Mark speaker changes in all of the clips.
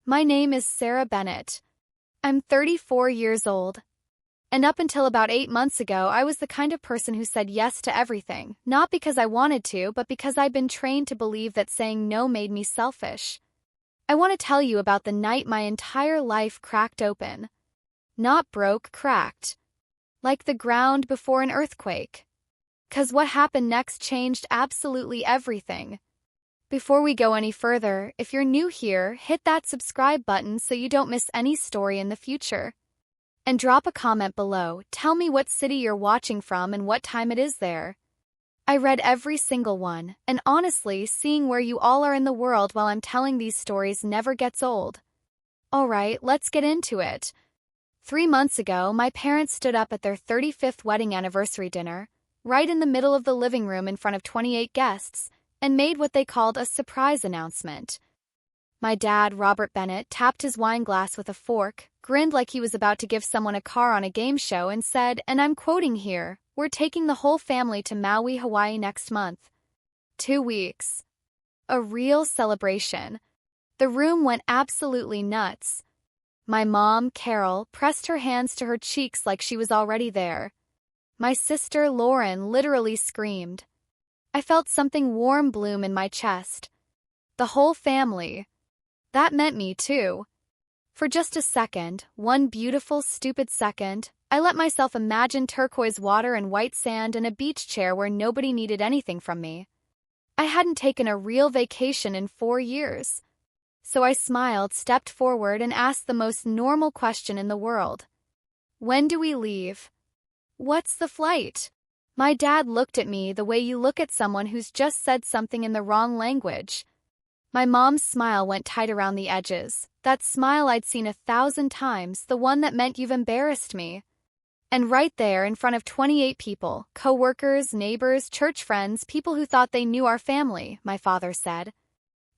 Speaker 1: My name is Sarah Bennett. I'm 34 years old. And up until about 8 months ago, I was the kind of person who said yes to everything, not because I wanted to, but because I'd been trained to believe that saying no made me selfish. I want to tell you about the night my entire life cracked open. Not broke, cracked. Like the ground before an earthquake. 'Cause what happened next changed absolutely everything. Before we go any further, if you're new here, hit that subscribe button so you don't miss any story in the future. And drop a comment below, tell me what city you're watching from and what time it is there. I read every single one, and honestly, seeing where you all are in the world while I'm telling these stories never gets old. Alright, let's get into it. 3 months ago, my parents stood up at their 35th wedding anniversary dinner, right in the middle of the living room in front of 28 guests, and made what they called a surprise announcement. My dad, Robert Bennett, tapped his wine glass with a fork, grinned like he was about to give someone a car on a game show, and said, and I'm quoting here, "We're taking the whole family to Maui, Hawaii next month. 2 weeks. A real celebration." The room went absolutely nuts. My mom, Carol, pressed her hands to her cheeks like she was already there. My sister, Lauren, literally screamed. I felt something warm bloom in my chest. The whole family. That meant me too. For just a second, one beautiful, stupid second, I let myself imagine turquoise water and white sand and a beach chair where nobody needed anything from me. I hadn't taken a real vacation in 4 years. So I smiled, stepped forward, and asked the most normal question in the world. When do we leave? What's the flight? My dad looked at me the way you look at someone who's just said something in the wrong language. My mom's smile went tight around the edges, that smile I'd seen 1,000 times, the one that meant you've embarrassed me. And right there in front of 28 people, co-workers, neighbors, church friends, people who thought they knew our family, my father said,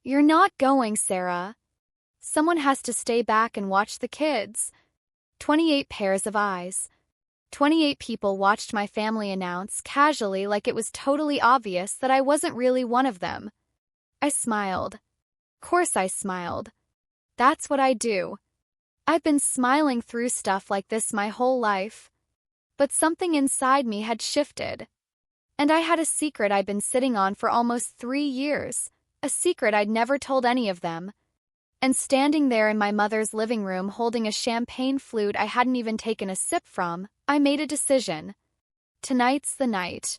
Speaker 1: "You're not going, Sarah. Someone has to stay back and watch the kids." 28 pairs of eyes. 28 people watched my family announce, casually, like it was totally obvious that I wasn't really one of them. I smiled. Course I smiled. That's what I do. I've been smiling through stuff like this my whole life. But something inside me had shifted. And I had a secret I'd been sitting on for almost 3 years, a secret I'd never told any of them. And standing there in my mother's living room holding a champagne flute I hadn't even taken a sip from, I made a decision. Tonight's the night.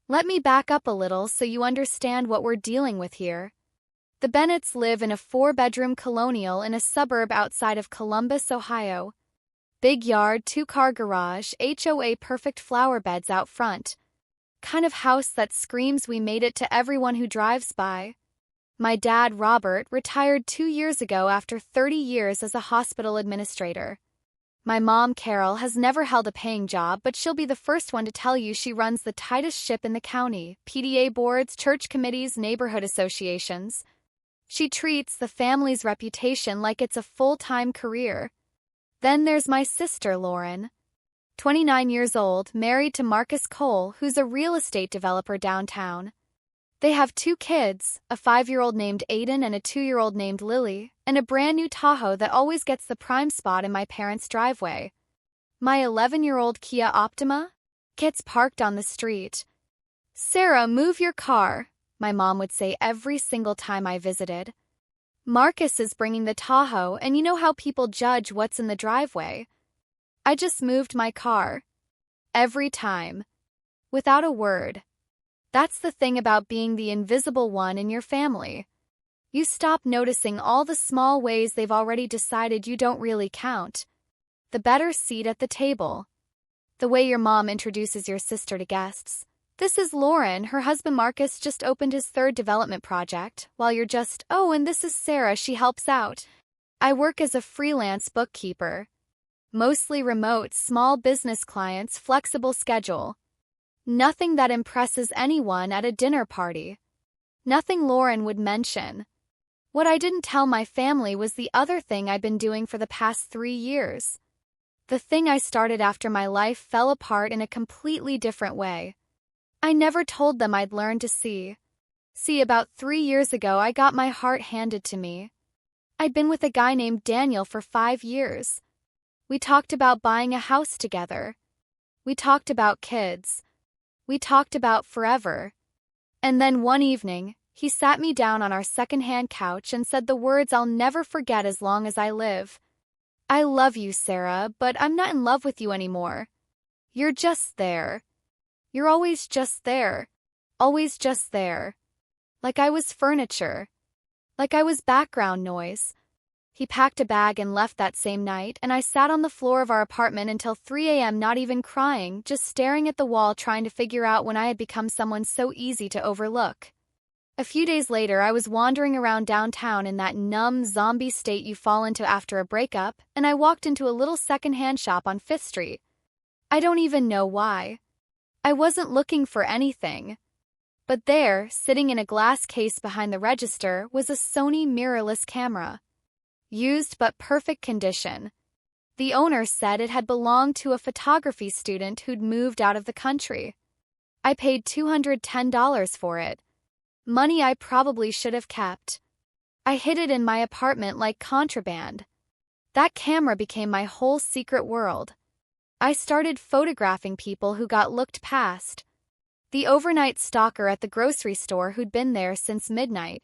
Speaker 1: Let me back up a little so you understand what we're dealing with here. The Bennetts live in a 4-bedroom colonial in a suburb outside of Columbus, Ohio. Big yard, 2-car garage, HOA perfect flower beds out front. Kind of house that screams we made it to everyone who drives by. My dad, Robert, retired 2 years ago after 30 years as a hospital administrator. My mom, Carol, has never held a paying job, but she'll be the first one to tell you she runs the tightest ship in the county, PTA boards, church committees, neighborhood associations. She treats the family's reputation like it's a full-time career. Then there's my sister, Lauren. 29 years old, married to Marcus Cole, who's a real estate developer downtown. They have 2 kids, a 5-year-old named Aiden and a 2-year-old named Lily, and a brand new Tahoe that always gets the prime spot in my parents' driveway. My 11-year-old Kia Optima gets parked on the street. "Sarah, move your car," my mom would say every single time I visited. Marcus is bringing the Tahoe, and you know how people judge what's in the driveway. I just moved my car. Every time. Without a word. That's the thing about being the invisible one in your family. You stop noticing all the small ways they've already decided you don't really count. The better seat at the table. The way your mom introduces your sister to guests. "This is Lauren, her husband Marcus just opened his 3rd development project," while you're just, "Oh, and this is Sarah, she helps out. I work as a freelance bookkeeper. Mostly remote, small business clients, flexible schedule." Nothing that impresses anyone at a dinner party. Nothing Lauren would mention. What I didn't tell my family was the other thing I'd been doing for the past 3 years. The thing I started after my life fell apart in a completely different way. I never told them I'd learned to see. See, about 3 years ago I got my heart handed to me. I'd been with a guy named Daniel for 5 years. We talked about buying a house together. We talked about kids. We talked about forever. And then one evening, he sat me down on our secondhand couch and said the words I'll never forget as long as I live. I love you, Sarah, but I'm not in love with you anymore. You're just there. You're always just there. Always just there. Like I was furniture. Like I was background noise. He packed a bag and left that same night, and I sat on the floor of our apartment until 3 a.m. not even crying, just staring at the wall trying to figure out when I had become someone so easy to overlook. A few days later, I was wandering around downtown in that numb, zombie state you fall into after a breakup, and I walked into a little secondhand shop on 5th Street. I don't even know why. I wasn't looking for anything. But there, sitting in a glass case behind the register, was a Sony mirrorless camera. Used but perfect condition. The owner said it had belonged to a photography student who'd moved out of the country. I paid $210 for it. Money I probably should have kept. I hid it in my apartment like contraband. That camera became my whole secret world. I started photographing people who got looked past. The overnight stalker at the grocery store who'd been there since midnight.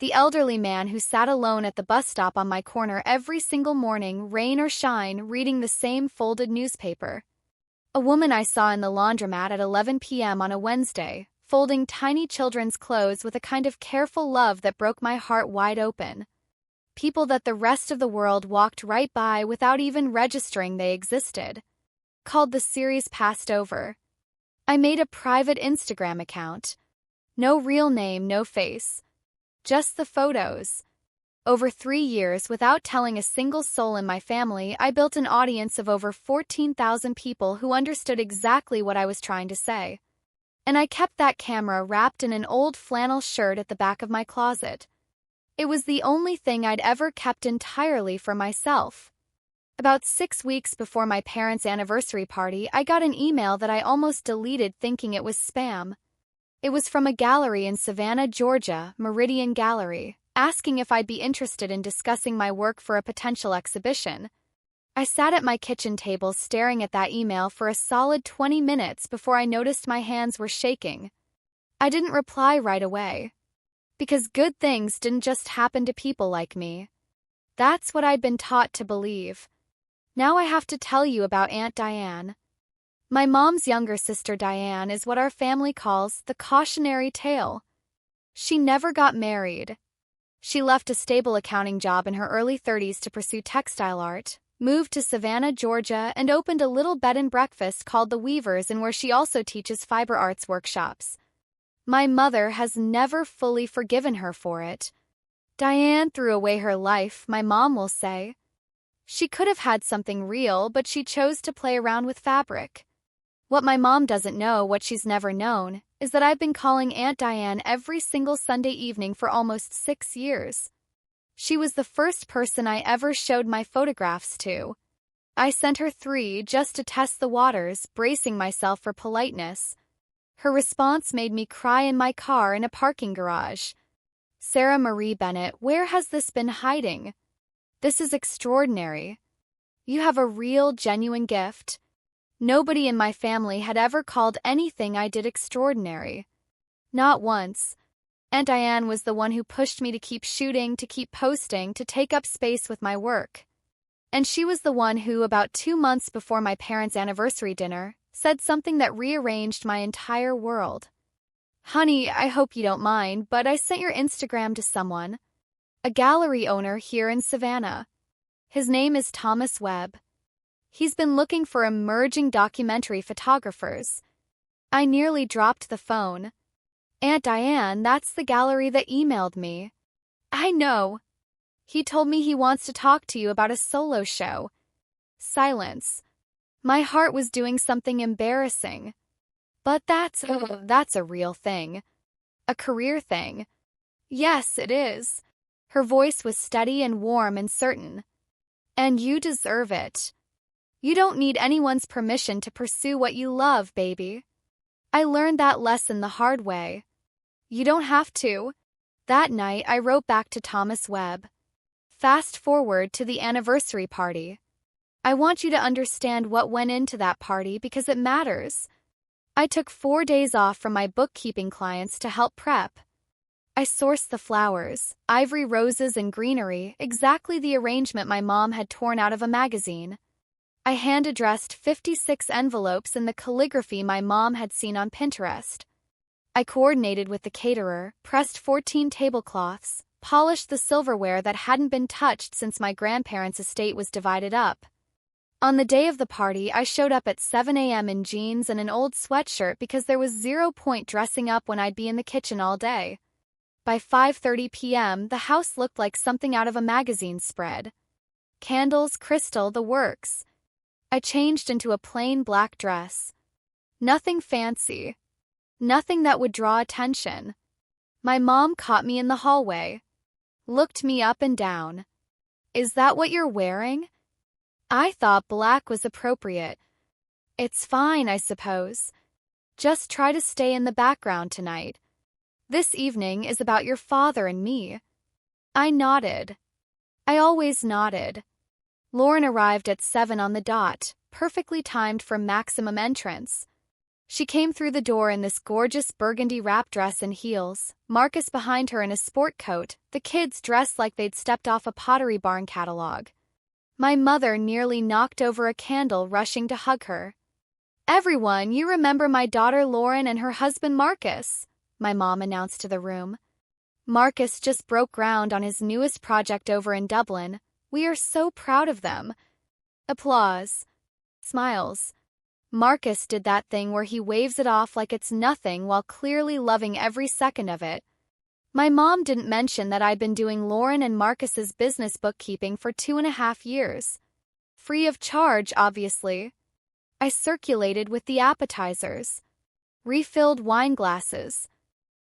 Speaker 1: The elderly man who sat alone at the bus stop on my corner every single morning, rain or shine, reading the same folded newspaper. A woman I saw in the laundromat at 11 p.m. on a Wednesday, folding tiny children's clothes with a kind of careful love that broke my heart wide open. People that the rest of the world walked right by without even registering they existed. Called the series Passed Over. I made a private Instagram account. No real name, no face. Just the photos. Over 3 years, without telling a single soul in my family, I built an audience of over 14,000 people who understood exactly what I was trying to say. And I kept that camera wrapped in an old flannel shirt at the back of my closet. It was the only thing I'd ever kept entirely for myself. About 6 weeks before my parents' anniversary party, I got an email that I almost deleted thinking it was spam. It was from a gallery in Savannah, Georgia, Meridian Gallery, asking if I'd be interested in discussing my work for a potential exhibition. I sat at my kitchen table staring at that email for a solid 20 minutes before I noticed my hands were shaking. I didn't reply right away. Because good things didn't just happen to people like me. That's what I'd been taught to believe. Now I have to tell you about Aunt Diane. My mom's younger sister Diane is what our family calls the cautionary tale. She never got married. She left a stable accounting job in her early 30s to pursue textile art, moved to Savannah, Georgia, and opened a little bed and breakfast called The Weavers, and where she also teaches fiber arts workshops. My mother has never fully forgiven her for it. Diane threw away her life, my mom will say. She could have had something real, but she chose to play around with fabric. What my mom doesn't know, what she's never known, is that I've been calling Aunt Diane every single Sunday evening for almost 6 years. She was the first person I ever showed my photographs to. I sent her 3 just to test the waters, bracing myself for politeness. Her response made me cry in my car in a parking garage. Sarah Marie Bennett, where has this been hiding? This is extraordinary. You have a real, genuine gift. Nobody in my family had ever called anything I did extraordinary. Not once. Aunt Diane was the one who pushed me to keep shooting, to keep posting, to take up space with my work. And she was the one who, about 2 months before my parents' anniversary dinner, said something that rearranged my entire world. Honey, I hope you don't mind, but I sent your Instagram to someone. A gallery owner here in Savannah. His name is Thomas Webb. He's been looking for emerging documentary photographers. I nearly dropped the phone. Aunt Diane, that's the gallery that emailed me. I know. He told me he wants to talk to you about a solo show. Silence. My heart was doing something embarrassing. But that's a real thing. A career thing. Yes, it is. Her voice was steady and warm and certain. And you deserve it. You don't need anyone's permission to pursue what you love, baby. I learned that lesson the hard way. You don't have to. That night, I wrote back to Thomas Webb. Fast forward to the anniversary party. I want you to understand what went into that party because it matters. I took 4 days off from my bookkeeping clients to help prep. I sourced the flowers, ivory roses and greenery, exactly the arrangement my mom had torn out of a magazine. I hand-addressed 56 envelopes in the calligraphy my mom had seen on Pinterest. I coordinated with the caterer, pressed 14 tablecloths, polished the silverware that hadn't been touched since my grandparents' estate was divided up. On the day of the party, I showed up at 7 a.m. in jeans and an old sweatshirt because there was zero point dressing up when I'd be in the kitchen all day. By 5:30 p.m., the house looked like something out of a magazine spread. Candles, crystal, the works. I changed into a plain black dress. Nothing fancy. Nothing that would draw attention. My mom caught me in the hallway. Looked me up and down. "Is that what you're wearing?" I thought black was appropriate. "It's fine, I suppose. Just try to stay in the background tonight. This evening is about your father and me." I nodded. I always nodded. Lauren arrived at 7 on the dot, perfectly timed for maximum entrance. She came through the door in this gorgeous burgundy wrap dress and heels, Marcus behind her in a sport coat, the kids dressed like they'd stepped off a Pottery Barn catalog. My mother nearly knocked over a candle rushing to hug her. "Everyone, you remember my daughter Lauren and her husband Marcus," my mom announced to the room. "Marcus just broke ground on his newest project over in Dublin. We are so proud of them." Applause. Smiles. Marcus did that thing where he waves it off like it's nothing while clearly loving every second of it. My mom didn't mention that I'd been doing Lauren and Marcus's business bookkeeping for 2.5 years. Free of charge, obviously. I circulated with the appetizers. Refilled wine glasses.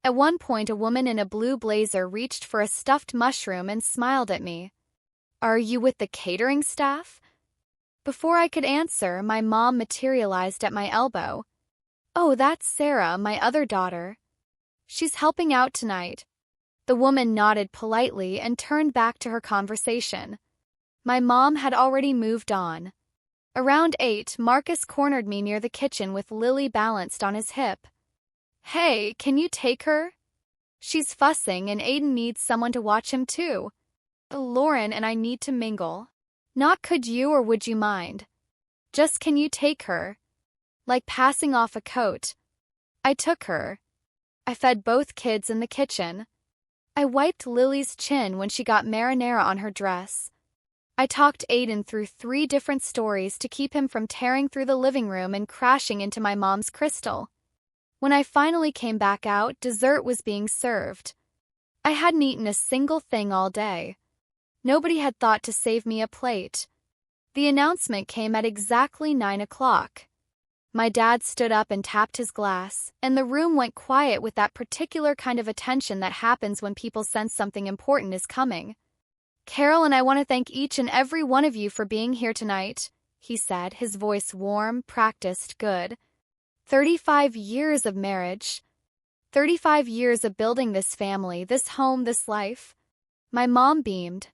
Speaker 1: At one point, a woman in a blue blazer reached for a stuffed mushroom and smiled at me. "Are you with the catering staff?" Before I could answer, my mom materialized at my elbow. "Oh, that's Sarah, my other daughter. She's helping out tonight." The woman nodded politely and turned back to her conversation. My mom had already moved on. Around 8, Marcus cornered me near the kitchen with Lily balanced on his hip. "Hey, can you take her? She's fussing and Aiden needs someone to watch him too. Lauren and I need to mingle. Not could you or would you mind? Just can you take her?" Like passing off a coat. I took her. I fed both kids in the kitchen. I wiped Lily's chin when she got marinara on her dress. I talked Aiden through 3 different stories to keep him from tearing through the living room and crashing into my mom's crystal. When I finally came back out, dessert was being served. I hadn't eaten a single thing all day. Nobody had thought to save me a plate. The announcement came at exactly 9 o'clock. My dad stood up and tapped his glass, and the room went quiet with that particular kind of attention that happens when people sense something important is coming. "Carol and I want to thank each and every one of you for being here tonight," he said, his voice warm, practiced, good. 35 years of marriage. 35 years of building this family, this home, this life. My mom beamed.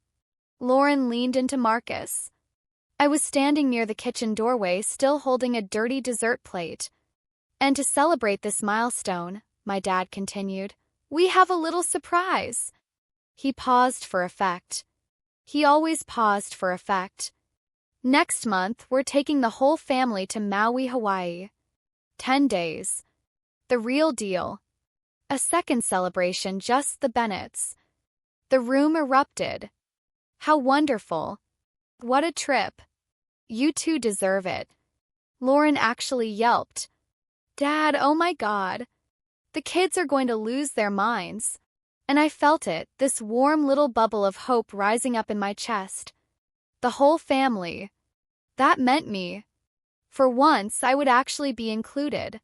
Speaker 1: Lauren leaned into Marcus. I was standing near the kitchen doorway, still holding a dirty dessert plate. "And to celebrate this milestone," my dad continued, "we have a little surprise." He paused for effect. He always paused for effect. "Next month, we're taking the whole family to Maui, Hawaii. 10 days. The real deal. A second celebration, just the Bennetts." The room erupted. "How wonderful. What a trip. You two deserve it." Lauren actually yelped. "Dad, oh my God. The kids are going to lose their minds." And I felt it, this warm little bubble of hope rising up in my chest. The whole family. That meant me. For once, I would actually be included.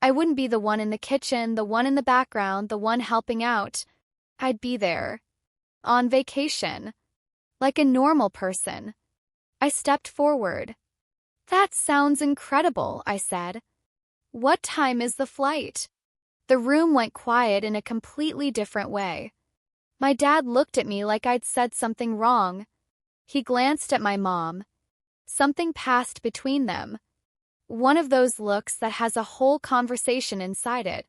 Speaker 1: I wouldn't be the one in the kitchen, the one in the background, the one helping out. I'd be there. On vacation. Like a normal person. I stepped forward. "That sounds incredible," I said. "What time is the flight?" The room went quiet in a completely different way. My dad looked at me like I'd said something wrong. He glanced at my mom. Something passed between them. One of those looks that has a whole conversation inside it.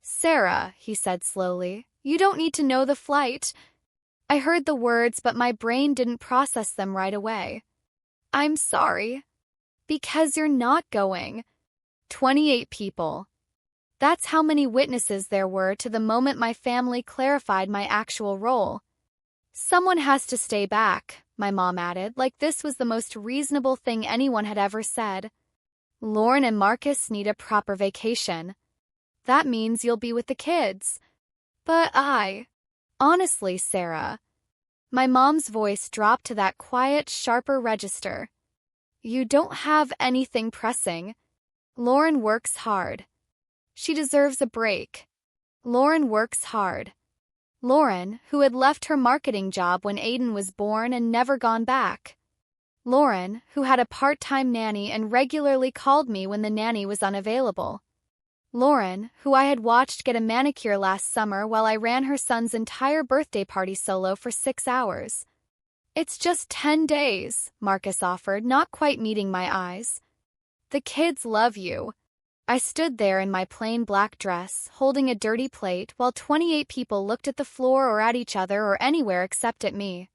Speaker 1: "Sarah," he said slowly, "you don't need to know the flight." I heard the words, but my brain didn't process them right away. "I'm sorry." "Because you're not going." 28 people. That's how many witnesses there were to the moment my family clarified my actual role. "Someone has to stay back," my mom added, like this was the most reasonable thing anyone had ever said. "Lauren and Marcus need a proper vacation. That means you'll be with the kids." "But honestly, Sarah." My mom's voice dropped to that quiet, sharper register. "You don't have anything pressing. Lauren works hard. She deserves a break." Lauren works hard. Lauren, who had left her marketing job when Aiden was born and never gone back. Lauren, who had a part-time nanny and regularly called me when the nanny was unavailable. Lauren, who I had watched get a manicure last summer while I ran her son's entire birthday party solo for 6 hours. "It's just 10 days, Marcus offered, not quite meeting my eyes. "The kids love you." I stood there in my plain black dress, holding a dirty plate, while 28 people looked at the floor or at each other or anywhere except at me.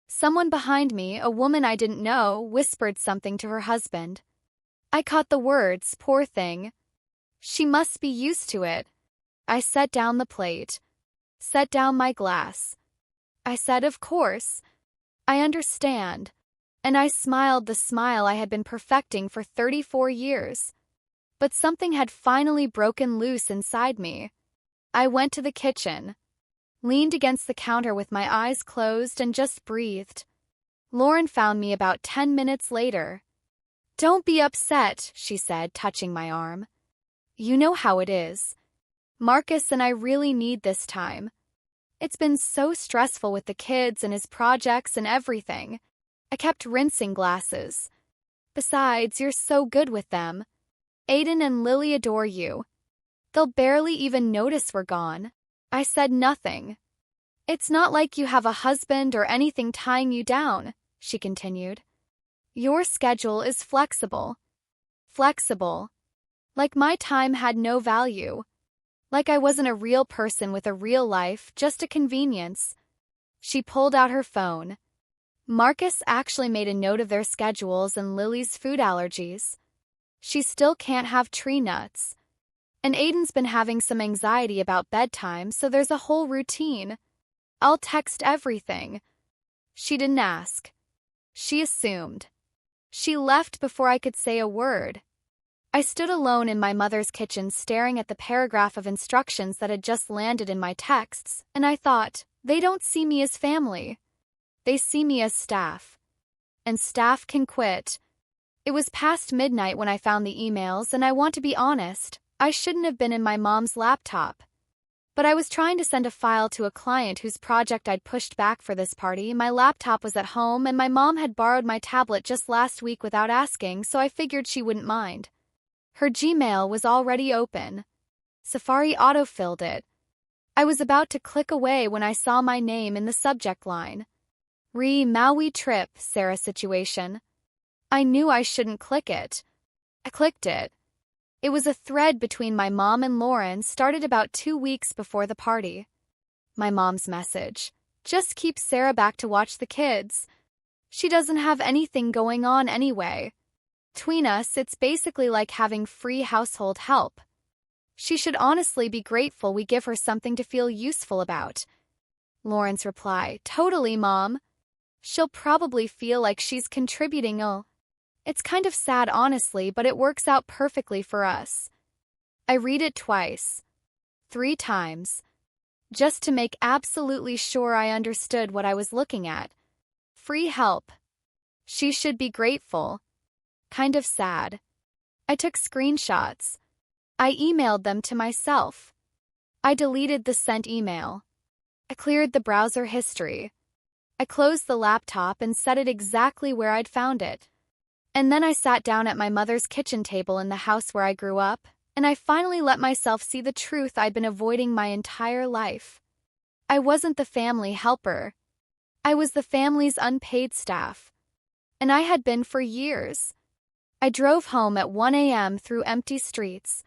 Speaker 1: Someone behind me, a woman I didn't know, whispered something to her husband. I caught the words, "Poor thing. She must be used to it." I set down the plate. Set down my glass. I said, "Of course. I understand." And I smiled the smile I had been perfecting for 34 years. But something had finally broken loose inside me. I went to the kitchen, leaned against the counter with my eyes closed and just breathed. Lauren found me about 10 minutes later. "Don't be upset," she said, touching my arm. "You know how it is. Marcus and I really need this time. It's been so stressful with the kids and his projects and everything." I kept rinsing glasses. "Besides, you're so good with them. Aiden and Lily adore you. They'll barely even notice we're gone." I said nothing. "It's not like you have a husband or anything tying you down," she continued. "Your schedule is flexible." Flexible. Like my time had no value. Like I wasn't a real person with a real life, just a convenience. She pulled out her phone. Marcus actually made a note of their schedules and Lily's food allergies. She still can't have tree nuts. And Aiden's been having some anxiety about bedtime, so there's a whole routine. I'll text everything. She didn't ask. She assumed. She left before I could say a word. I stood alone in my mother's kitchen staring at the paragraph of instructions that had just landed in my texts, and I thought, they don't see me as family. They see me as staff. And staff can quit. It was past midnight when I found the emails, and I want to be honest, I shouldn't have been in my mom's laptop. But I was trying to send a file to a client whose project I'd pushed back for this party. My laptop was at home, and my mom had borrowed my tablet just last week without asking, so I figured she wouldn't mind. Her Gmail was already open. Safari autofilled it. I was about to click away when I saw my name in the subject line. Maui trip, Sarah situation. I knew I shouldn't click it. I clicked it. It was a thread between my mom and Lauren, started about 2 weeks before the party. My mom's message. "Just keep Sarah back to watch the kids. She doesn't have anything going on anyway. Between us, it's basically like having free household help. She should honestly be grateful we give her something to feel useful about." Lauren's reply. "Totally, Mom. She'll probably feel like she's contributing. It's kind of sad, honestly, but it works out perfectly for us." I read it twice. 3 times. Just to make absolutely sure I understood what I was looking at. Free help. She should be grateful. Kind of sad. I took screenshots. I emailed them to myself. I deleted the sent email. I cleared the browser history. I closed the laptop and set it exactly where I'd found it. And then I sat down at my mother's kitchen table in the house where I grew up, and I finally let myself see the truth I'd been avoiding my entire life. I wasn't the family helper. I was the family's unpaid staff. And I had been for years. I drove home at 1 a.m. through empty streets.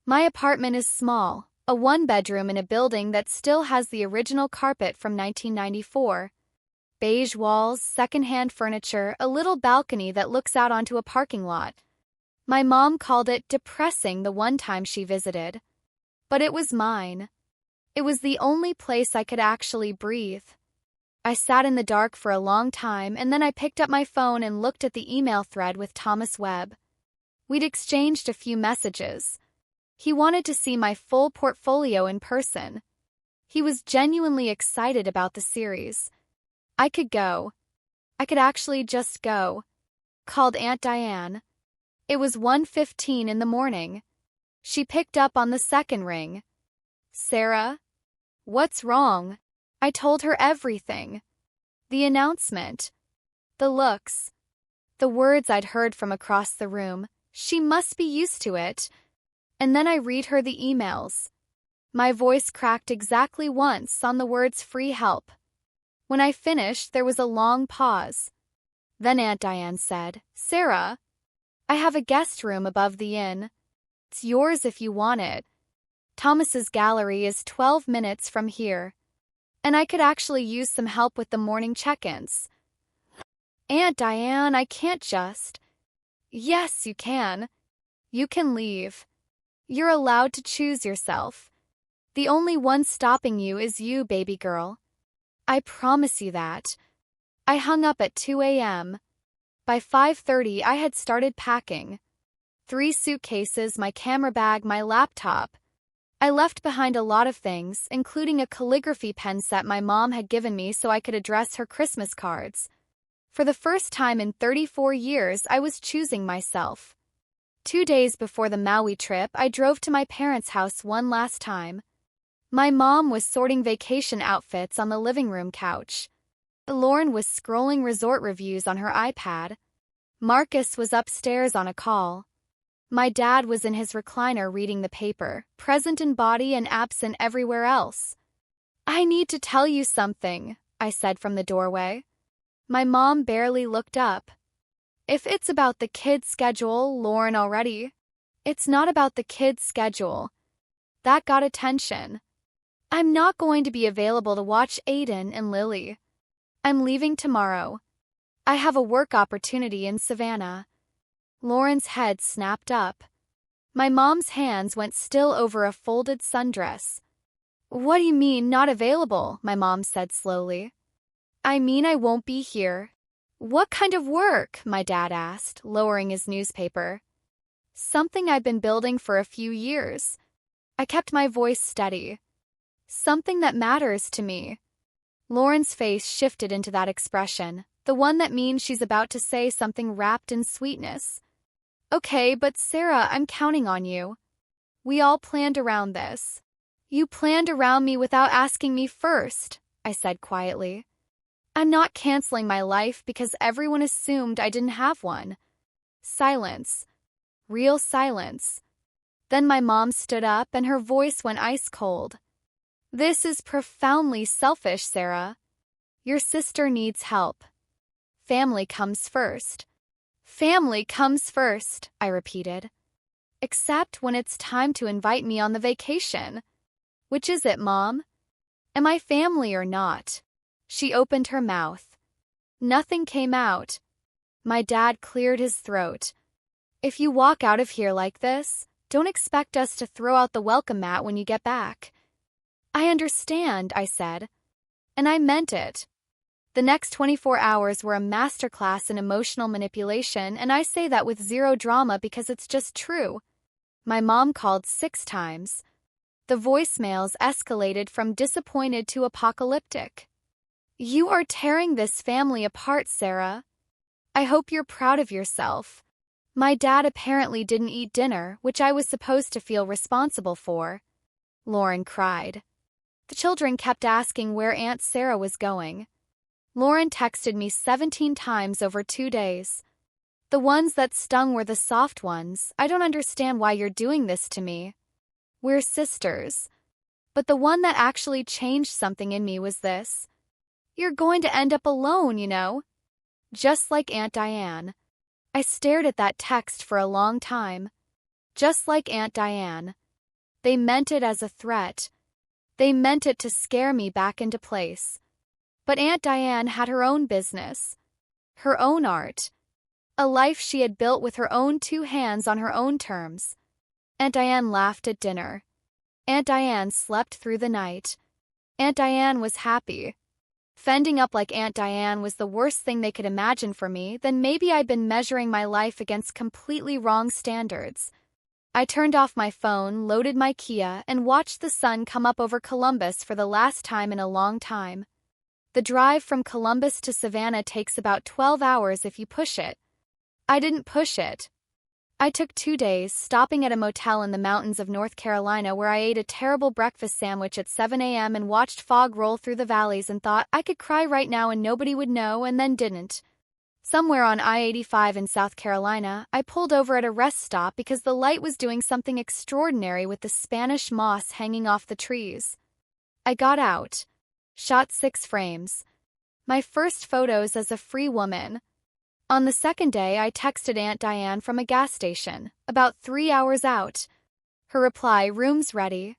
Speaker 1: My apartment is small, a one-bedroom in a building that still has the original carpet from 1994. Beige walls, second-hand furniture, a little balcony that looks out onto a parking lot. My mom called it depressing the one time she visited. But it was mine. It was the only place I could actually breathe. I sat in the dark for a long time, and then I picked up my phone and looked at the email thread with Thomas Webb. We'd exchanged a few messages. He wanted to see my full portfolio in person. He was genuinely excited about the series. I could go. I could actually just go. Called Aunt Diane. It was 1:15 in the morning. She picked up on the second ring. Sarah? What's wrong? I told her everything. The announcement. The looks. The words I'd heard from across the room. She must be used to it. And then I read her the emails. My voice cracked exactly once on the words free help. When I finished, there was a long pause. Then Aunt Diane said, Sarah, I have a guest room above the inn. It's yours if you want it. Thomas's gallery is 12 minutes from here. And I could actually use some help with the morning check-ins. Aunt Diane, I can't just. Yes, you can. You can leave. You're allowed to choose yourself. The only one stopping you is you, baby girl. I promise you that. I hung up at 2 a.m. By 5:30, I had started packing. 3 suitcases, my camera bag, my laptop. I left behind a lot of things, including a calligraphy pen set my mom had given me so I could address her Christmas cards. For the first time in 34 years, I was choosing myself. 2 days before the Maui trip, I drove to my parents' house one last time. My mom was sorting vacation outfits on the living room couch. Lauren was scrolling resort reviews on her iPad. Marcus was upstairs on a call. My dad was in his recliner reading the paper, present in body and absent everywhere else. I need to tell you something, I said from the doorway. My mom barely looked up. If it's about the kids' schedule, Lauren already. It's not about the kids' schedule. That got attention. I'm not going to be available to watch Aiden and Lily. I'm leaving tomorrow. I have a work opportunity in Savannah. Lauren's head snapped up. My mom's hands went still over a folded sundress. What do you mean, not available? My mom said slowly. I mean I won't be here. What kind of work? My dad asked, lowering his newspaper. Something I've been building for a few years. I kept my voice steady. Something that matters to me. Lauren's face shifted into that expression, the one that means she's about to say something wrapped in sweetness. Okay, but Sarah, I'm counting on you. We all planned around this. You planned around me without asking me first, I said quietly. I'm not canceling my life because everyone assumed I didn't have one. Silence. Real silence. Then my mom stood up and her voice went ice cold. This is profoundly selfish, Sarah. Your sister needs help. Family comes first. Family comes first, I repeated. Except when it's time to invite me on the vacation. Which is it, Mom? Am I family or not? She opened her mouth. Nothing came out. My dad cleared his throat. If you walk out of here like this, don't expect us to throw out the welcome mat when you get back. I understand, I said. And I meant it. The next 24 hours were a masterclass in emotional manipulation, and I say that with zero drama because it's just true. My mom called 6 times. The voicemails escalated from disappointed to apocalyptic. You are tearing this family apart, Sarah. I hope you're proud of yourself. My dad apparently didn't eat dinner, which I was supposed to feel responsible for. Lauren cried. The children kept asking where Aunt Sarah was going. Lauren texted me 17 times over 2 days. The ones that stung were the soft ones. I don't understand why you're doing this to me. We're sisters. But the one that actually changed something in me was this. You're going to end up alone, you know. Just like Aunt Diane. I stared at that text for a long time. Just like Aunt Diane. They meant it as a threat. They meant it to scare me back into place. But Aunt Diane had her own business. Her own art. A life she had built with her own 2 hands on her own terms. Aunt Diane laughed at dinner. Aunt Diane slept through the night. Aunt Diane was happy. Fending up like Aunt Diane was the worst thing they could imagine for me, then maybe I'd been measuring my life against completely wrong standards. I turned off my phone, loaded my Kia, and watched the sun come up over Columbus for the last time in a long time. The drive from Columbus to Savannah takes about 12 hours if you push it. I didn't push it. I took 2 days, stopping at a motel in the mountains of North Carolina where I ate a terrible breakfast sandwich at 7 a.m. and watched fog roll through the valleys and thought I could cry right now and nobody would know, and then didn't. Somewhere on I-85 in South Carolina, I pulled over at a rest stop because the light was doing something extraordinary with the Spanish moss hanging off the trees. I got out. Shot 6 frames. My first photos as a free woman. On the second day, I texted Aunt Diane from a gas station, about 3 hours out. Her reply, "Room's ready."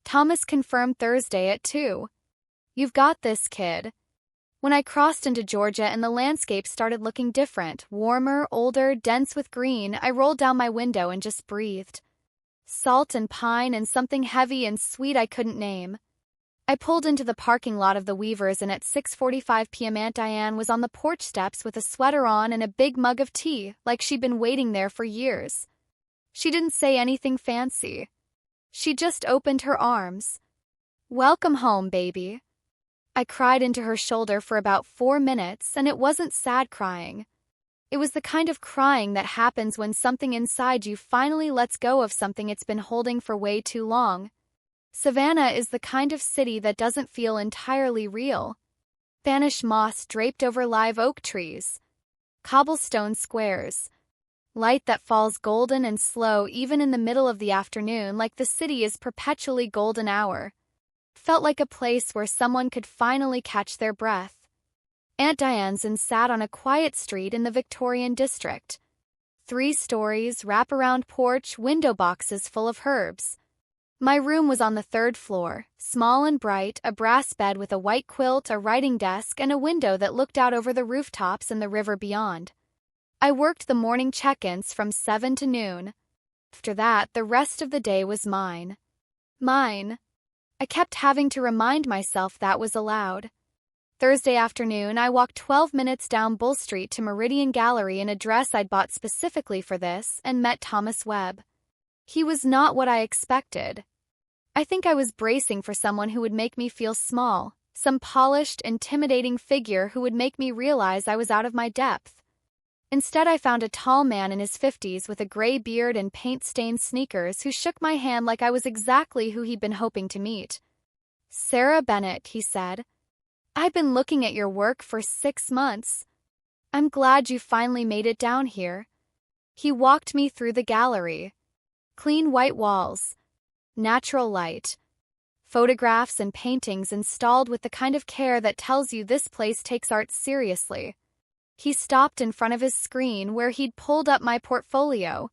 Speaker 1: Thomas confirmed Thursday at 2. "You've got this, kid." When I crossed into Georgia and the landscape started looking different, warmer, older, dense with green, I rolled down my window and just breathed. Salt and pine and something heavy and sweet I couldn't name. I pulled into the parking lot of the Weavers, and at 6:45 p.m. Aunt Diane was on the porch steps with a sweater on and a big mug of tea, like she'd been waiting there for years. She didn't say anything fancy. She just opened her arms. "Welcome home, baby." I cried into her shoulder for about 4 minutes, and it wasn't sad crying. It was the kind of crying that happens when something inside you finally lets go of something it's been holding for way too long. Savannah is the kind of city that doesn't feel entirely real. Spanish moss draped over live oak trees. Cobblestone squares. Light that falls golden and slow even in the middle of the afternoon, like the city is perpetually golden hour. Felt like a place where someone could finally catch their breath. Aunt Diane's sat on a quiet street in the Victorian district. 3 stories, wraparound porch, window boxes full of herbs. My room was on the 3rd floor, small and bright, a brass bed with a white quilt, a writing desk, and a window that looked out over the rooftops and the river beyond. I worked the morning check-ins from 7 to noon. After that, the rest of the day was mine. Mine. I kept having to remind myself that was allowed. Thursday afternoon, I walked 12 minutes down Bull Street to Meridian Gallery in a dress I'd bought specifically for this, and met Thomas Webb. He was not what I expected. I think I was bracing for someone who would make me feel small, some polished, intimidating figure who would make me realize I was out of my depth. Instead, I found a tall man in his 50s with a gray beard and paint-stained sneakers who shook my hand like I was exactly who he'd been hoping to meet. "Sarah Bennett," he said. "I've been looking at your work for 6 months. I'm glad you finally made it down here." He walked me through the gallery. Clean white walls. Natural light. Photographs and paintings installed with the kind of care that tells you this place takes art seriously. He stopped in front of his screen where he'd pulled up my portfolio.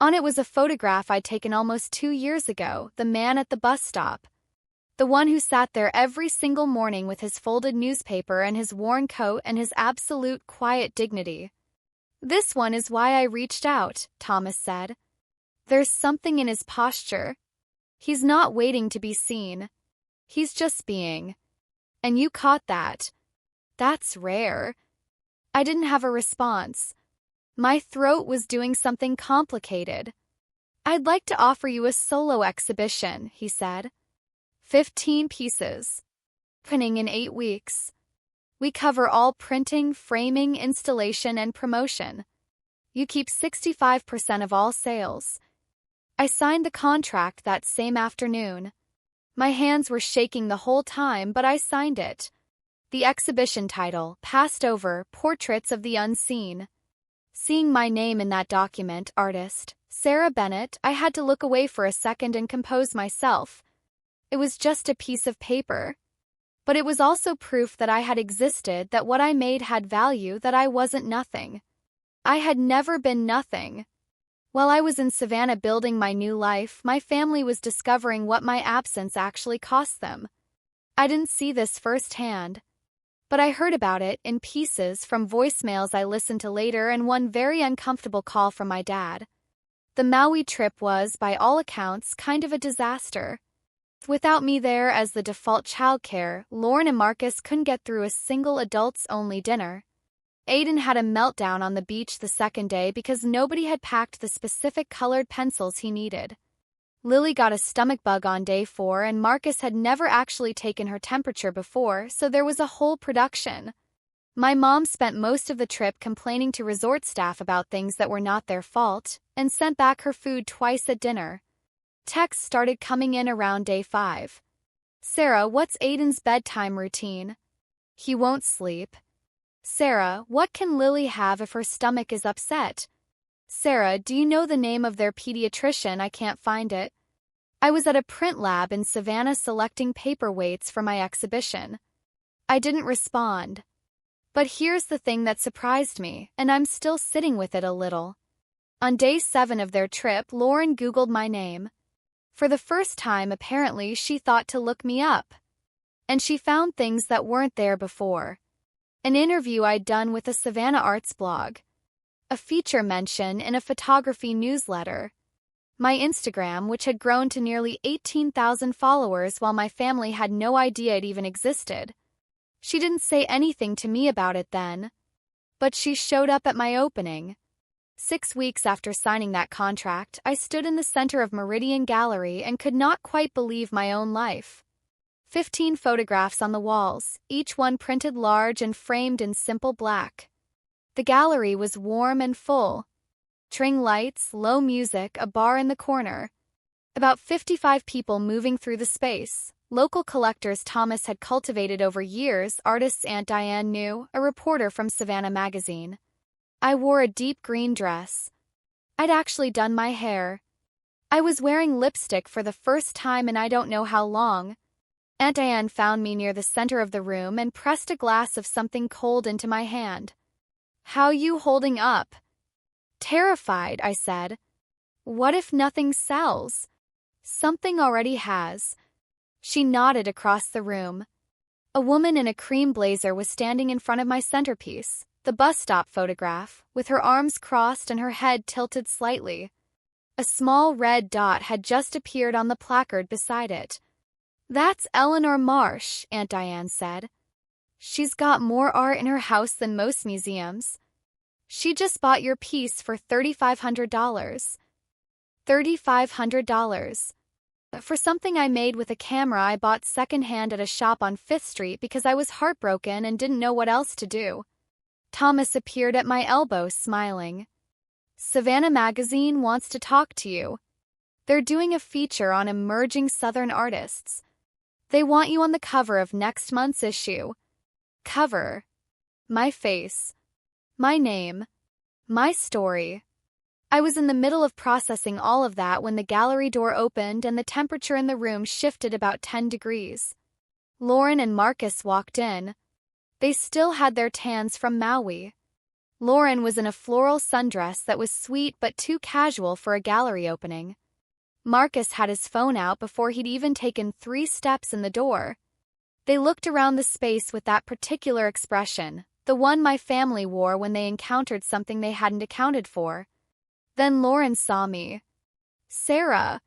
Speaker 1: On it was a photograph I'd taken almost 2 years ago, the man at the bus stop. The one who sat there every single morning with his folded newspaper and his worn coat and his absolute quiet dignity. "This one is why I reached out," Thomas said. "There's something in his posture. He's not waiting to be seen. He's just being. And you caught that. That's rare." I didn't have a response. My throat was doing something complicated. "I'd like to offer you a solo exhibition," he said. 15 pieces. Opening in 8 weeks. We cover all printing, framing, installation, and promotion. You keep 65% of all sales. I signed the contract that same afternoon. My hands were shaking the whole time, but I signed it. The exhibition title, Passed Over, Portraits of the Unseen. Seeing my name in that document, artist, Sarah Bennett, I had to look away for a second and compose myself. It was just a piece of paper. But it was also proof that I had existed, that what I made had value, that I wasn't nothing. I had never been nothing. While I was in Savannah building my new life, my family was discovering what my absence actually cost them. I didn't see this firsthand, but I heard about it in pieces from voicemails I listened to later and one very uncomfortable call from my dad. The Maui trip was, by all accounts, kind of a disaster. Without me there as the default childcare, Lauren and Marcus couldn't get through a single adults-only dinner. Aiden had a meltdown on the beach the second day because nobody had packed the specific colored pencils he needed. Lily got a stomach bug on day 4 and Marcus had never actually taken her temperature before, so there was a whole production. My mom spent most of the trip complaining to resort staff about things that were not their fault, and sent back her food twice at dinner. Texts started coming in around day 5. Sarah, what's Aiden's bedtime routine? He won't sleep. Sarah, what can Lily have if her stomach is upset? Sarah, do you know the name of their pediatrician? I can't find it. I was at a print lab in Savannah selecting paperweights for my exhibition. I didn't respond. But here's the thing that surprised me, and I'm still sitting with it a little. On day 7 of their trip, Lauren Googled my name. For the first time, apparently, she thought to look me up. And she found things that weren't there before. An interview I'd done with a Savannah Arts blog. A feature mention in a photography newsletter. My Instagram, which had grown to nearly 18,000 followers while my family had no idea it even existed. She didn't say anything to me about it then. But she showed up at my opening. 6 weeks after signing that contract, I stood in the center of Meridian Gallery and could not quite believe my own life. 15 photographs on the walls, each one printed large and framed in simple black. The gallery was warm and full. String lights, low music, a bar in the corner. About 55 people moving through the space. Local collectors Thomas had cultivated over years, artists Aunt Diane knew, a reporter from Savannah magazine. I wore a deep green dress. I'd actually done my hair. I was wearing lipstick for the first time in I don't know how long. Aunt Diane found me near the center of the room and pressed a glass of something cold into my hand. How you holding up? Terrified, I said. What if nothing sells? Something already has. She nodded across the room. A woman in a cream blazer was standing in front of my centerpiece, the bus stop photograph, with her arms crossed and her head tilted slightly. A small red dot had just appeared on the placard beside it. That's Eleanor Marsh, Aunt Diane said. She's got more art in her house than most museums. She just bought your piece for $3,500. $3,500. For something I made with a camera I bought secondhand at a shop on 5th Street because I was heartbroken and didn't know what else to do. Thomas appeared at my elbow, smiling. Savannah Magazine wants to talk to you. They're doing a feature on emerging Southern artists. They want you on the cover of next month's issue. Cover. My face. My name. My story. I was in the middle of processing all of that when the gallery door opened and the temperature in the room shifted about 10 degrees. Lauren and Marcus walked in. They still had their tans from Maui. Lauren was in a floral sundress that was sweet but too casual for a gallery opening. Marcus had his phone out before he'd even taken 3 steps in the door. They looked around the space with that particular expression, the one my family wore when they encountered something they hadn't accounted for. Then Lauren saw me. Sarah.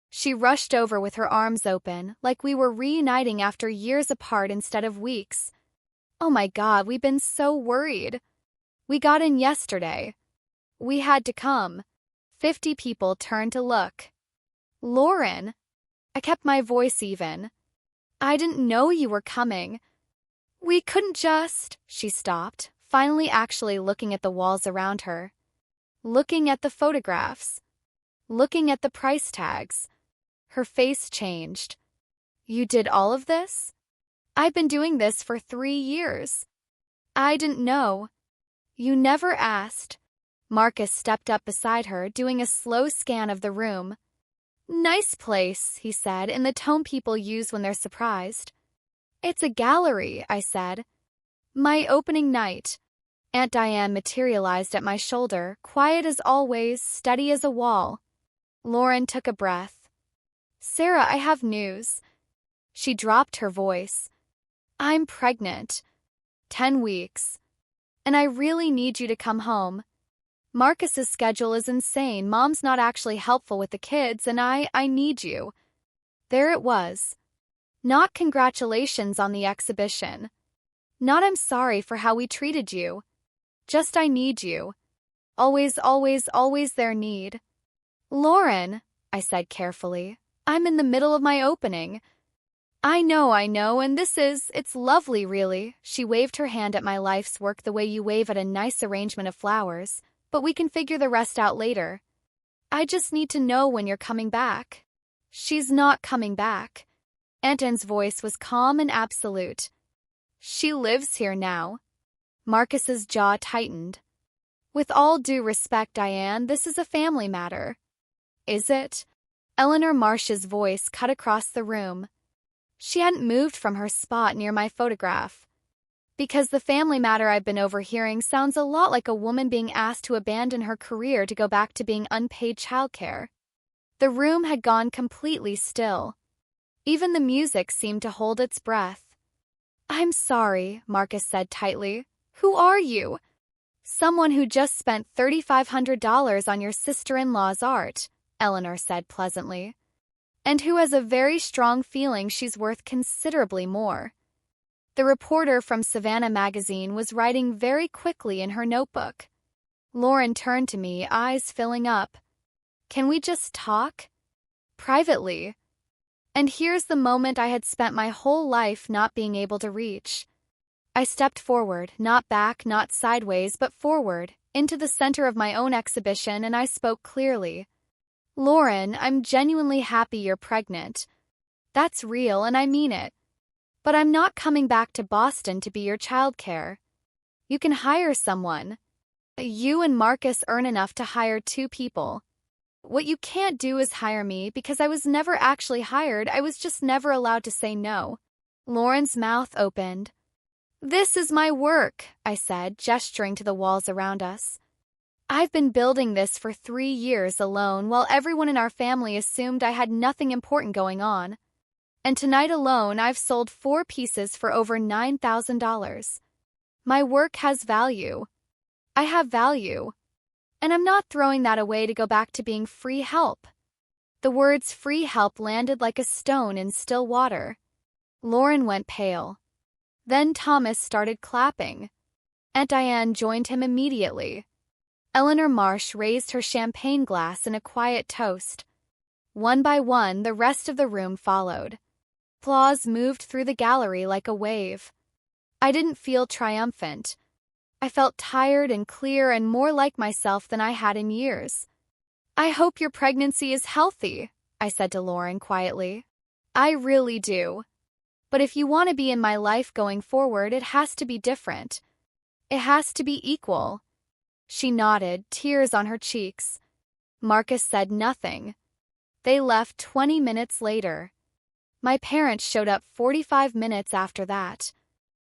Speaker 1: She rushed over with her arms open, like we were reuniting after years apart instead of weeks. Oh my God, we've been so worried. We got in yesterday. We had to come. 50 people turned to look. Lauren. I kept my voice even. I didn't know you were coming. We couldn't just... She stopped, finally actually looking at the walls around her. Looking at the photographs. Looking at the price tags. Her face changed. You did all of this? I've been doing this for 3 years. I didn't know. You never asked. Marcus stepped up beside her, doing a slow scan of the room. Nice place, he said, in the tone people use when they're surprised. It's a gallery, I said. My opening night. Aunt Diane materialized at my shoulder, quiet as always, steady as a wall. Lauren took a breath. Sarah, I have news. She dropped her voice. I'm pregnant. 10 weeks. And I really need you to come home. Marcus's schedule is insane. Mom's not actually helpful with the kids, and I need you. There it was. Not congratulations on the exhibition. Not I'm sorry for how we treated you. Just I need you. Always, always, always their need. Lauren, I said carefully, I'm in the middle of my opening. I know, and it's lovely, really. She waved her hand at my life's work the way you wave at a nice arrangement of flowers, but we can figure the rest out later. I just need to know when you're coming back. She's not coming back. Aunt Anne's voice was calm and absolute. She lives here now. Marcus's jaw tightened. With all due respect, Diane, this is a family matter. Is it? Eleanor Marsh's voice cut across the room. She hadn't moved from her spot near my photograph. Because the family matter I've been overhearing sounds a lot like a woman being asked to abandon her career to go back to being unpaid childcare. The room had gone completely still. Even the music seemed to hold its breath. I'm sorry, Marcus said tightly. Who are you? Someone who just spent $3,500 on your sister-in-law's art, Eleanor said pleasantly. And who has a very strong feeling she's worth considerably more. The reporter from Savannah magazine was writing very quickly in her notebook. Lauren turned to me, eyes filling up. Can we just talk? Privately. And here's the moment I had spent my whole life not being able to reach. I stepped forward, not back, not sideways, but forward, into the center of my own exhibition, and I spoke clearly. Lauren, I'm genuinely happy you're pregnant. That's real, and I mean it. But I'm not coming back to Boston to be your childcare. You can hire someone. You and Marcus earn enough to hire 2 people. What you can't do is hire me because I was never actually hired. I was just never allowed to say no. Lauren's mouth opened. This is my work, I said, gesturing to the walls around us. I've been building this for 3 years alone while everyone in our family assumed I had nothing important going on. And tonight alone, I've sold 4 pieces for over $9,000. My work has value. I have value. And I'm not throwing that away to go back to being free help. The words free help landed like a stone in still water. Lauren went pale. Then Thomas started clapping. Aunt Diane joined him immediately. Eleanor Marsh raised her champagne glass in a quiet toast. One by one, the rest of the room followed. Applause moved through the gallery like a wave. I didn't feel triumphant. I felt tired and clear and more like myself than I had in years. I hope your pregnancy is healthy, I said to Lauren quietly. I really do. But if you want to be in my life going forward, it has to be different. It has to be equal. She nodded, tears on her cheeks. Marcus said nothing. They left 20 minutes later. My parents showed up 45 minutes after that.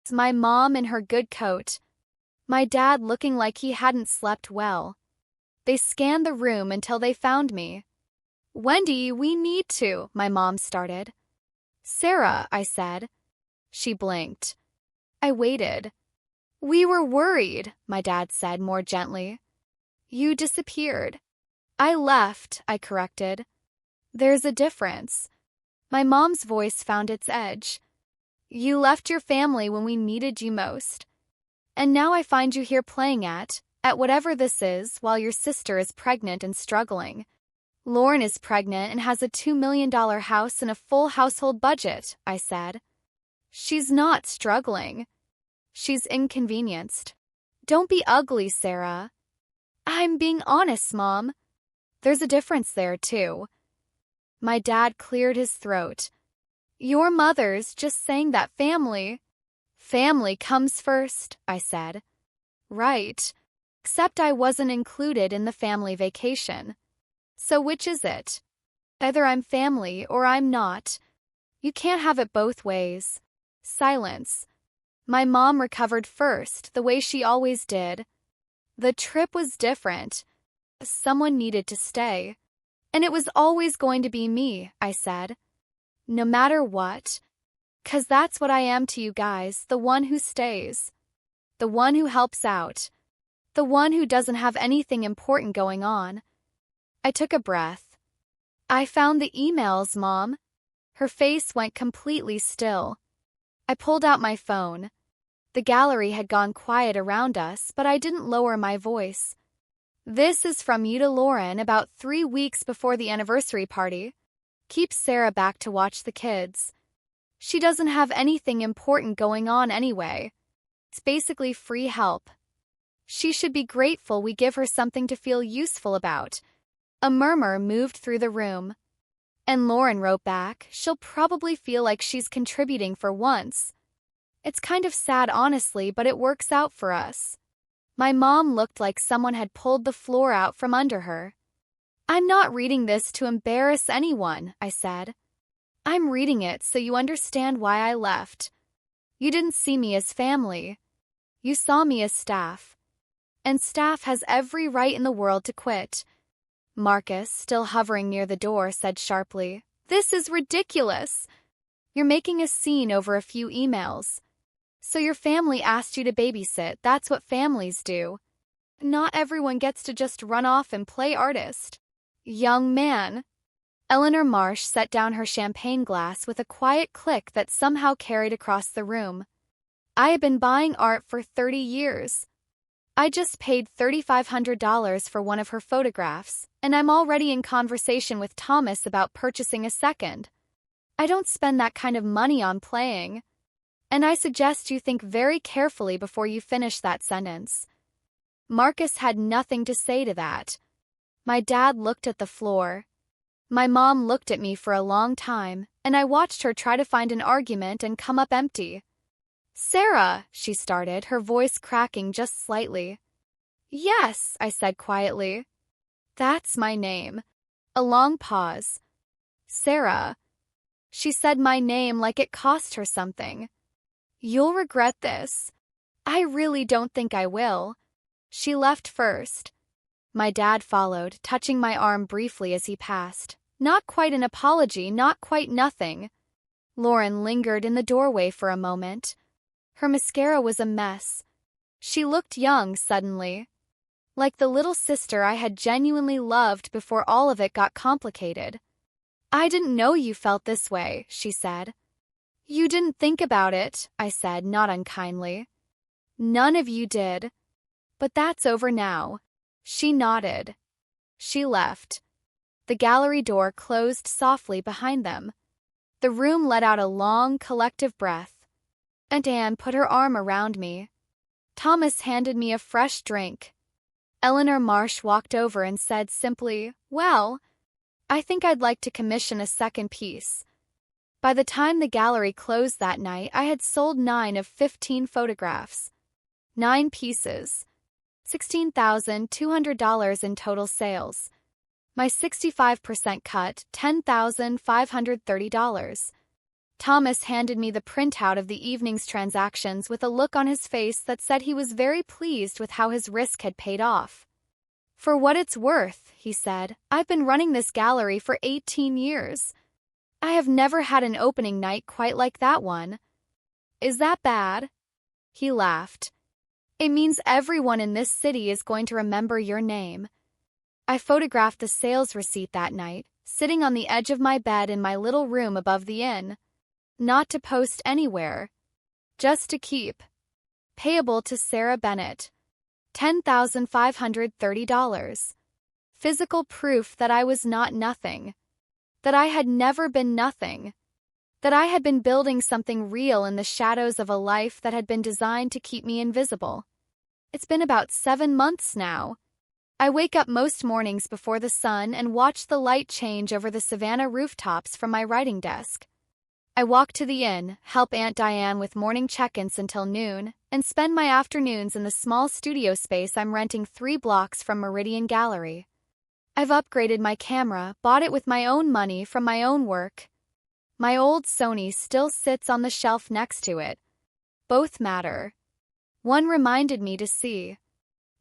Speaker 1: My mom in her good coat. My dad looking like he hadn't slept well. They scanned the room until they found me. Wendy, we need to, my mom started. Sarah, I said. She blinked. I waited. We were worried, my dad said more gently. You disappeared. I left, I corrected. There's a difference. My mom's voice found its edge. You left your family when we needed you most. And now I find you here playing at whatever this is, while your sister is pregnant and struggling. Lauren is pregnant and has a $2 million house and a full household budget, I said. She's not struggling. She's inconvenienced. Don't be ugly, Sarah. I'm being honest, Mom. There's a difference there, too. My dad cleared his throat. Your mother's just saying that family. Family comes first, I said. Right. Except I wasn't included in the family vacation. So which is it? Either I'm family or I'm not. You can't have it both ways. Silence. My mom recovered first, the way she always did. The trip was different. Someone needed to stay. And it was always going to be me, I said. No matter what. 'Cause that's what I am to you guys, the one who stays. The one who helps out. The one who doesn't have anything important going on. I took a breath. I found the emails, Mom. Her face went completely still. I pulled out my phone. The gallery had gone quiet around us, but I didn't lower my voice. This is from you to Lauren about 3 weeks before the anniversary party. Keep Sarah back to watch the kids. She doesn't have anything important going on anyway. It's basically free help. She should be grateful we give her something to feel useful about. A murmur moved through the room. And Lauren wrote back, she'll probably feel like she's contributing for once. It's kind of sad, honestly, but it works out for us. My mom looked like someone had pulled the floor out from under her. I'm not reading this to embarrass anyone, I said. I'm reading it so you understand why I left. You didn't see me as family. You saw me as staff. And staff has every right in the world to quit. Marcus, still hovering near the door, said sharply, "This is ridiculous. You're making a scene over a few emails. So your family asked you to babysit, that's what families do. Not everyone gets to just run off and play artist." Young man. Eleanor Marsh set down her champagne glass with a quiet click that somehow carried across the room. I had been buying art for 30 years. I just paid $3,500 for one of her photographs, and I'm already in conversation with Thomas about purchasing a second. I don't spend that kind of money on playing. And I suggest you think very carefully before you finish that sentence. Marcus had nothing to say to that. My dad looked at the floor. My mom looked at me for a long time, and I watched her try to find an argument and come up empty. "Sarah," she started, her voice cracking just slightly. "Yes," I said quietly. "That's my name." A long pause. "Sarah." She said my name like it cost her something. "You'll regret this." "I really don't think I will." She left first. My dad followed, touching my arm briefly as he passed. Not quite an apology, not quite nothing. Lauren lingered in the doorway for a moment. Her mascara was a mess. She looked young suddenly. Like the little sister I had genuinely loved before all of it got complicated. "I didn't know you felt this way," she said. "You didn't think about it," I said, not unkindly. "None of you did. But that's over now." She nodded. She left. The gallery door closed softly behind them. The room let out a long, collective breath. Aunt Anne put her arm around me. Thomas handed me a fresh drink. Eleanor Marsh walked over and said simply, "Well, I think I'd like to commission a second piece." By the time the gallery closed that night, I had sold 9 of 15 photographs. 9 pieces. $16,200 in total sales. My 65% cut, $10,530. Thomas handed me the printout of the evening's transactions with a look on his face that said he was very pleased with how his risk had paid off. "For what it's worth," he said, "I've been running this gallery for 18 years. I have never had an opening night quite like that one." "Is that bad?" He laughed. "It means everyone in this city is going to remember your name." I photographed the sales receipt that night, sitting on the edge of my bed in my little room above the inn. Not to post anywhere. Just to keep. Payable to Sarah Bennett. $10,530. Physical proof that I was not nothing. That I had never been nothing. That I had been building something real in the shadows of a life that had been designed to keep me invisible. It's been about 7 months now. I wake up most mornings before the sun and watch the light change over the Savannah rooftops from my writing desk. I walk to the inn, help Aunt Diane with morning check-ins until noon, and spend my afternoons in the small studio space I'm renting 3 blocks from Meridian Gallery. I've upgraded my camera, bought it with my own money from my own work. My old Sony still sits on the shelf next to it. Both matter. One reminded me to see.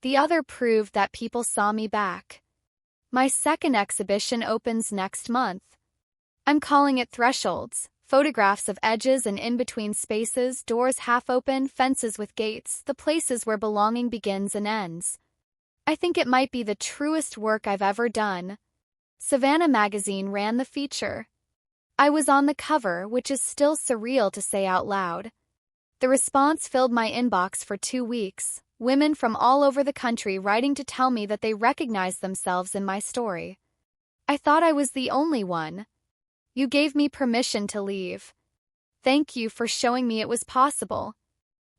Speaker 1: The other proved that people saw me back. My second exhibition opens next month. I'm calling it Thresholds. Photographs of edges and in-between spaces, doors half open, fences with gates, the places where belonging begins and ends. I think it might be the truest work I've ever done. Savannah magazine ran the feature. I was on the cover, which is still surreal to say out loud. The response filled my inbox for 2 weeks, women from all over the country writing to tell me that they recognized themselves in my story. I thought I was the only one. You gave me permission to leave. Thank you for showing me it was possible.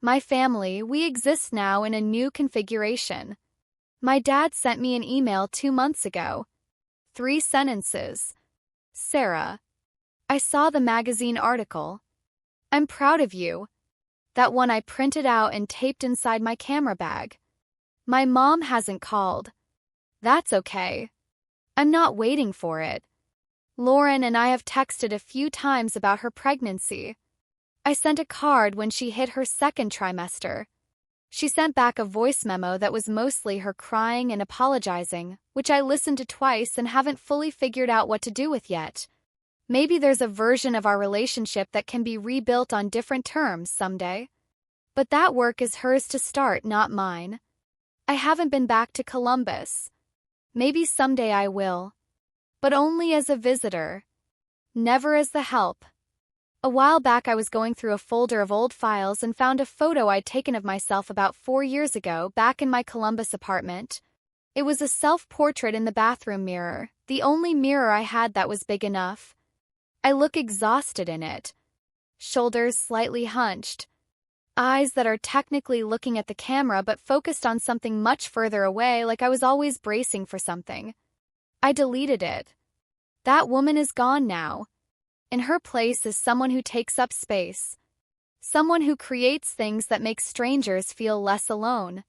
Speaker 1: My family, we exist now in a new configuration. My dad sent me an email 2 months ago. 3 sentences. Sarah. I saw the magazine article. I'm proud of you. That one I printed out and taped inside my camera bag. My mom hasn't called. That's okay. I'm not waiting for it. Lauren and I have texted a few times about her pregnancy. I sent a card when she hit her second trimester. She sent back a voice memo that was mostly her crying and apologizing, which I listened to twice and haven't fully figured out what to do with yet. Maybe there's a version of our relationship that can be rebuilt on different terms someday. But that work is hers to start, not mine. I haven't been back to Columbus. Maybe someday I will. But only as a visitor. Never as the help. A while back I was going through a folder of old files and found a photo I'd taken of myself about 4 years ago back in my Columbus apartment. It was a self-portrait in the bathroom mirror, the only mirror I had that was big enough. I look exhausted in it. Shoulders slightly hunched. Eyes that are technically looking at the camera but focused on something much further away, like I was always bracing for something. I deleted it. That woman is gone now. In her place is someone who takes up space. Someone who creates things that make strangers feel less alone.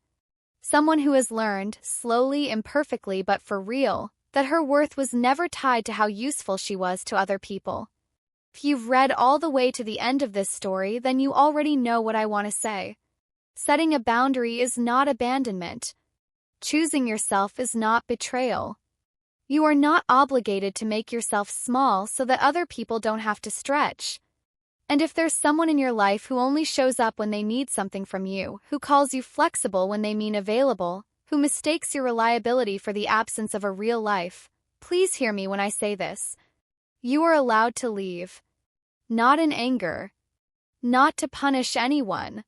Speaker 1: Someone who has learned, slowly, imperfectly but for real, that her worth was never tied to how useful she was to other people. If you've read all the way to the end of this story, then you already know what I want to say. Setting a boundary is not abandonment. Choosing yourself is not betrayal. You are not obligated to make yourself small so that other people don't have to stretch. And if there's someone in your life who only shows up when they need something from you, who calls you flexible when they mean available, who mistakes your reliability for the absence of a real life, please hear me when I say this. You are allowed to leave. Not in anger. Not to punish anyone.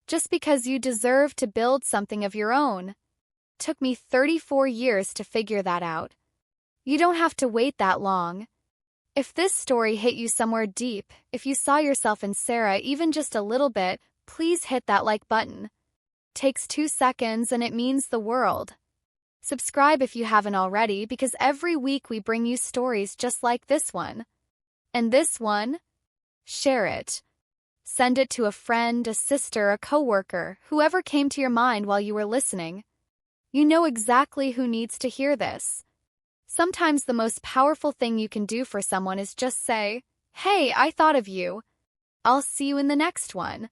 Speaker 1: Just because you deserve to build something of your own. Took me 34 years to figure that out. You don't have to wait that long. If this story hit you somewhere deep, if you saw yourself in Sarah even just a little bit, please hit that like button. Takes 2 seconds and it means the world. Subscribe if you haven't already, because every week we bring you stories just like this one. And this one? Share it. Send it to a friend, a sister, a coworker, whoever came to your mind while you were listening. You know exactly who needs to hear this. Sometimes the most powerful thing you can do for someone is just say, "Hey, I thought of you. I'll see you in the next one."